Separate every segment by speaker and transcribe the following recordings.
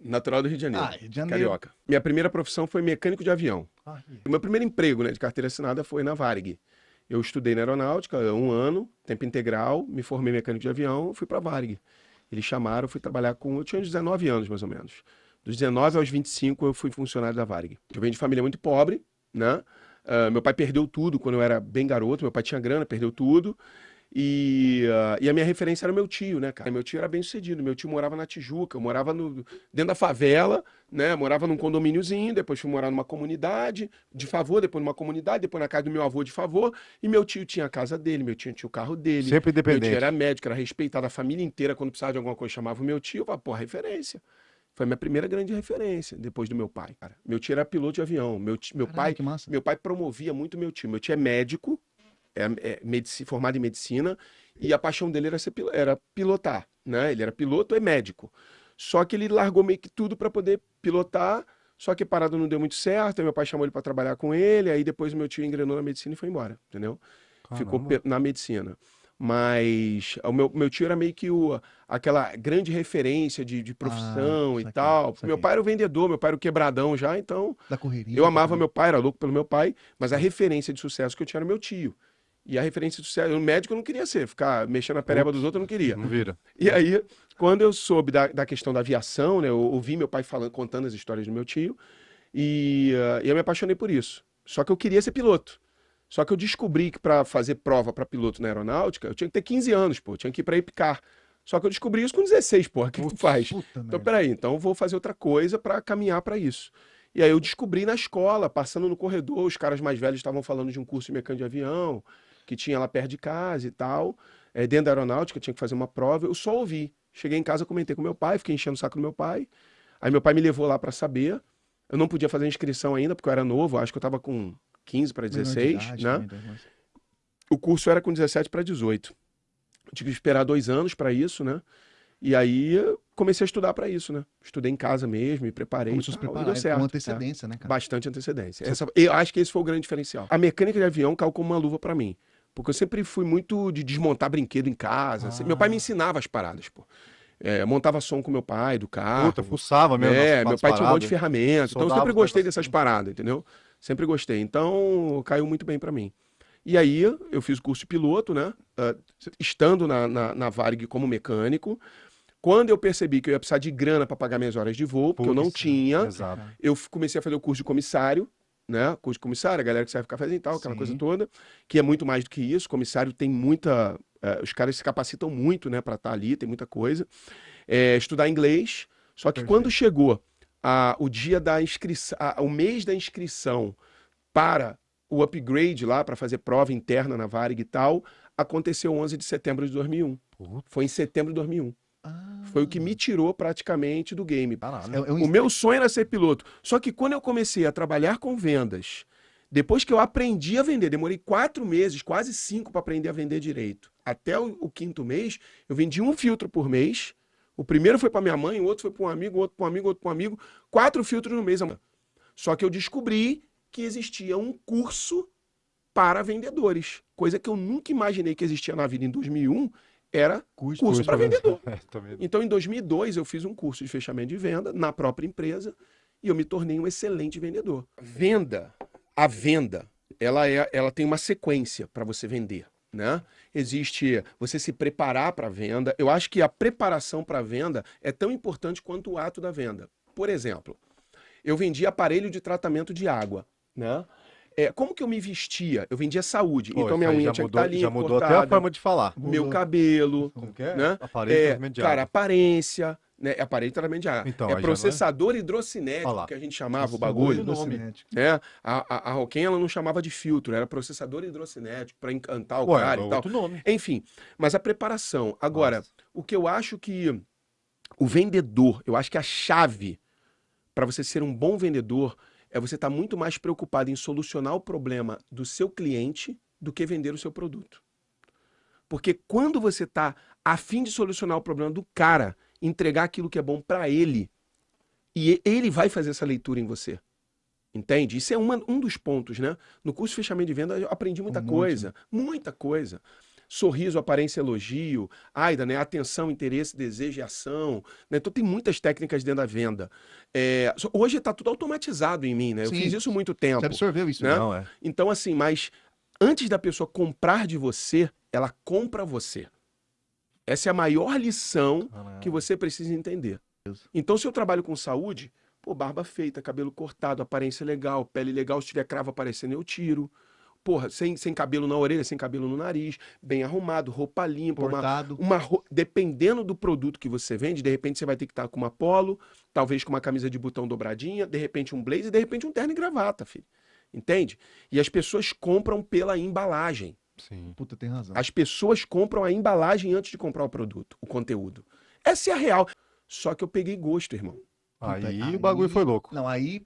Speaker 1: Natural do Rio de Janeiro.
Speaker 2: Ah, Rio de Janeiro.
Speaker 1: Carioca. Minha primeira profissão foi mecânico de avião.
Speaker 2: Ah,
Speaker 1: O meu primeiro emprego, né, de carteira assinada foi na Varig. Eu estudei na aeronáutica 1 ano, tempo integral, me formei mecânico de avião, fui para a Varig. Eles chamaram, fui trabalhar com... Eu tinha 19 anos, mais ou menos. Dos 19 aos 25, eu fui funcionário da Varig. Eu venho de família muito pobre, né? Meu pai perdeu tudo quando eu era bem garoto. Meu pai tinha grana, perdeu tudo. E a minha referência era meu tio, né, cara? Meu tio era bem sucedido. Meu tio morava na Tijuca, eu morava dentro da favela, né? Morava num condomíniozinho, depois fui morar numa comunidade de favor, depois numa comunidade, depois na casa do meu avô de favor. E meu tio tinha a casa dele, meu tio tinha o carro dele.
Speaker 3: Sempre
Speaker 1: Meu tio
Speaker 3: independente.
Speaker 1: era médico, era respeitado. A família inteira, quando precisava de alguma coisa, chamava o meu tio. Eu falava, pô, referência. Foi a minha primeira grande referência, depois do meu pai, cara. Meu tio era piloto de avião.
Speaker 2: Caralho, que massa.
Speaker 1: Meu pai promovia muito meu tio. Meu tio é médico, formado em medicina, e a paixão dele era pilotar, né? Ele era piloto e médico. Só que ele largou meio que tudo para poder pilotar, só que a parada não deu muito certo, aí meu pai chamou ele para trabalhar com ele, aí depois meu tio engrenou na medicina e foi embora, entendeu? Ficou
Speaker 3: Caramba.
Speaker 1: na medicina. Mas o meu tio era meio que aquela grande referência de profissão e
Speaker 2: Saquei,
Speaker 1: tal. Meu
Speaker 2: saquei.
Speaker 1: pai era o vendedor, meu pai era o quebradão já, então
Speaker 2: Da correria.
Speaker 1: eu amava
Speaker 2: também.
Speaker 1: meu pai, era louco pelo meu pai, mas a referência de sucesso que eu tinha era meu tio. E a referência de sucesso, o médico eu não queria ser, ficar mexendo na pereba dos outros eu não queria.
Speaker 3: Não vira.
Speaker 1: E aí, quando eu soube da questão da aviação, né, eu ouvi meu pai contando as histórias do meu tio, e eu me apaixonei por isso. Só que eu queria ser piloto. Só que eu descobri que para fazer prova para piloto na aeronáutica, eu tinha que ter 15 anos, pô, eu tinha que ir para IPCAR. Só que eu descobri isso com 16, pô, o que tu faz?
Speaker 2: Puta
Speaker 1: Então,
Speaker 2: merda.
Speaker 1: peraí, então eu vou fazer outra coisa para caminhar para isso. E aí eu descobri na escola, passando no corredor, os caras mais velhos estavam falando de um curso de mecânico de avião, que tinha lá perto de casa e tal. Dentro da aeronáutica, eu tinha que fazer uma prova, eu só ouvi. Cheguei em casa, comentei com meu pai, fiquei enchendo o saco do meu pai. Aí meu pai me levou lá para saber. Eu não podia fazer inscrição ainda, porque eu era novo, acho que eu estava com 15 para
Speaker 2: Menor de
Speaker 1: 16,
Speaker 2: idade
Speaker 1: né?
Speaker 2: também, tá, mas-
Speaker 1: O curso era com 17 para 18. Eu tive que esperar 2 anos para isso, né? E aí eu comecei a estudar para isso, né? Estudei em casa mesmo, me preparei
Speaker 2: Começou a
Speaker 1: e
Speaker 2: se
Speaker 1: tal, e
Speaker 2: preparar
Speaker 1: deu
Speaker 2: com
Speaker 1: certo.
Speaker 2: antecedência, né, cara?
Speaker 1: Bastante antecedência. Eu acho que esse foi o grande diferencial. A mecânica de avião caiu como uma luva para mim. Porque eu sempre fui muito de desmontar brinquedo em casa. Meu pai me ensinava as paradas, pô. Montava som com meu pai do carro.
Speaker 3: Puta, fuçava mesmo
Speaker 1: Meu
Speaker 3: nas
Speaker 1: pai tinha um monte de
Speaker 3: paradas.
Speaker 1: ferramenta. Então eu
Speaker 3: Soldava
Speaker 1: sempre
Speaker 3: os
Speaker 1: gostei
Speaker 3: pedacinhos.
Speaker 1: dessas paradas, entendeu? Sempre gostei. Então caiu muito bem para mim. E aí eu fiz o curso de piloto, né? Estando na Varig como mecânico. Quando eu percebi que eu ia precisar de grana para pagar minhas horas de voo, porque eu não
Speaker 3: Putz,
Speaker 1: tinha,
Speaker 3: Exato.
Speaker 1: eu comecei a fazer o curso de comissário, né? Curso de comissário, a galera que serve cafezinho e tal, aquela
Speaker 2: Sim.
Speaker 1: coisa toda, que é muito mais do que isso. Comissário tem muita. Os caras se capacitam muito, né, para estar ali, tem muita coisa. Estudar inglês. Só que quando chegou o dia da inscrição, o mês da inscrição para o upgrade lá, para fazer prova interna na Varig e tal, aconteceu 11 de setembro de 2001.
Speaker 3: Putz.
Speaker 1: Foi em setembro de 2001.
Speaker 2: Ah,
Speaker 1: Foi o que me tirou praticamente do game.
Speaker 3: Caralho.
Speaker 2: é um
Speaker 1: O meu sonho era ser piloto. Só que quando eu comecei a trabalhar com vendas, depois que eu aprendi a vender, demorei 4 meses, quase 5 para aprender a vender direito. Até o quinto mês, eu vendi um filtro por mês. O primeiro foi para minha mãe, o outro foi para um amigo, outro para um amigo, outro para um amigo. 4 filtros no mês. Só que eu descobri que existia um curso para vendedores. Coisa que eu nunca imaginei que existia na vida em 2001, era curso para vendedor.
Speaker 3: Também.
Speaker 1: Então, em 2002, eu fiz um curso de fechamento de venda na própria empresa e eu me tornei um excelente vendedor. A venda, ela tem uma sequência para você vender, né? Existe você se preparar para a venda. Eu acho que a preparação para a venda é tão importante quanto o ato da venda. Por exemplo, eu vendia aparelho de tratamento de água, né? Como que eu me vestia? Eu vendia saúde.
Speaker 3: Pô,
Speaker 1: Então
Speaker 3: isso
Speaker 1: minha
Speaker 3: aí
Speaker 1: unha
Speaker 3: já
Speaker 1: tinha que
Speaker 3: mudou,
Speaker 1: estar limpa,
Speaker 3: já mudou até a
Speaker 1: cortada,
Speaker 3: forma de falar.
Speaker 1: meu
Speaker 2: Mudou.
Speaker 1: cabelo,
Speaker 3: Como que é?
Speaker 1: né?
Speaker 3: Aparelho de tratamento de
Speaker 1: Cara,
Speaker 3: água.
Speaker 1: aparência, né? Aparelho de tratamento de água.
Speaker 3: Então, aí já não é-
Speaker 1: Processador
Speaker 3: Olha
Speaker 1: hidrocinético,
Speaker 3: lá.
Speaker 1: que a gente chamava o
Speaker 3: Olha
Speaker 1: bagulho.
Speaker 3: o nome.
Speaker 2: Hidrocinético.
Speaker 1: A Roquem, ela não chamava de filtro, era processador hidrocinético para encantar o
Speaker 3: Ué,
Speaker 1: cara
Speaker 3: é
Speaker 1: e tal.
Speaker 3: outro nome.
Speaker 1: Enfim, mas a preparação. Agora,
Speaker 3: Nossa.
Speaker 1: o que eu acho que o vendedor, eu acho que a chave para você ser um bom vendedor é você estar muito mais preocupado em solucionar o problema do seu cliente do que vender o seu produto. Porque quando você está a fim de solucionar o problema do cara, entregar aquilo que é bom para ele, e ele vai fazer essa leitura em você. Entende? Isso é um dos pontos, né? No curso de fechamento de venda eu aprendi muita
Speaker 2: Um monte,
Speaker 1: coisa, muita coisa. sorriso, aparência, elogio, AIDA, né? Atenção, interesse, desejo e ação, né? Então tem muitas técnicas dentro da venda. Hoje está tudo automatizado em mim, né? Eu fiz
Speaker 2: Sim,
Speaker 1: isso há muito
Speaker 2: você
Speaker 1: tempo,
Speaker 2: absorveu isso, né?
Speaker 1: né?
Speaker 3: Não, é.
Speaker 1: Então, assim, mas antes da pessoa comprar de você, ela compra você. Essa é a maior lição que
Speaker 3: Caramba.
Speaker 1: você precisa entender. Então, se eu trabalho com saúde, pô, barba feita, cabelo cortado, aparência legal, pele legal, se tiver cravo aparecendo, eu tiro. Porra, sem cabelo na orelha, sem cabelo no nariz, bem arrumado, roupa limpa,
Speaker 2: Portado.
Speaker 1: dependendo do produto que você vende, de repente você vai ter que estar com uma polo, talvez com uma camisa de botão dobradinha, de repente um blazer, de repente um terno e gravata, filho. Entende? E as pessoas compram pela embalagem.
Speaker 3: Sim.
Speaker 2: Puta, tem razão.
Speaker 1: As pessoas compram a embalagem antes de comprar o produto, o conteúdo. Essa é a real. Só que eu peguei gosto, irmão.
Speaker 2: Puta,
Speaker 3: Aí o bagulho foi louco.
Speaker 2: Não, aí...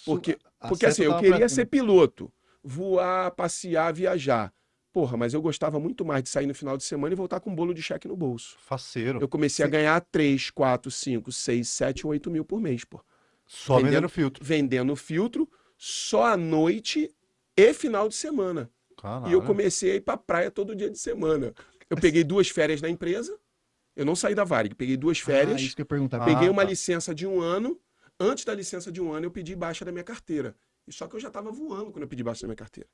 Speaker 1: Porque,
Speaker 2: a
Speaker 1: porque assim,
Speaker 2: seta
Speaker 1: eu
Speaker 2: tava
Speaker 1: queria
Speaker 2: pra-
Speaker 1: ser piloto, voar, passear, viajar. Porra, mas eu gostava muito mais de sair no final de semana e voltar com um bolo de cheque no bolso.
Speaker 3: Faceiro.
Speaker 1: Eu comecei a ganhar 3, 4, 5, 6, 7, 8 mil por mês, pô.
Speaker 3: Só vendendo filtro.
Speaker 1: Vendendo filtro só à noite e final de semana. E eu
Speaker 3: Caralho.
Speaker 1: comecei a ir pra praia todo dia de semana. Eu peguei 2 férias na empresa, eu não saí da Varig, peguei 2
Speaker 2: Ah,
Speaker 1: férias,
Speaker 2: isso que eu ia perguntar.
Speaker 1: peguei
Speaker 3: Ah,
Speaker 1: uma
Speaker 3: tá.
Speaker 1: licença de 1 ano. Antes da licença de 1 ano, eu pedi baixa da minha carteira. E só que eu já estava voando quando eu pedi baixa da minha carteira.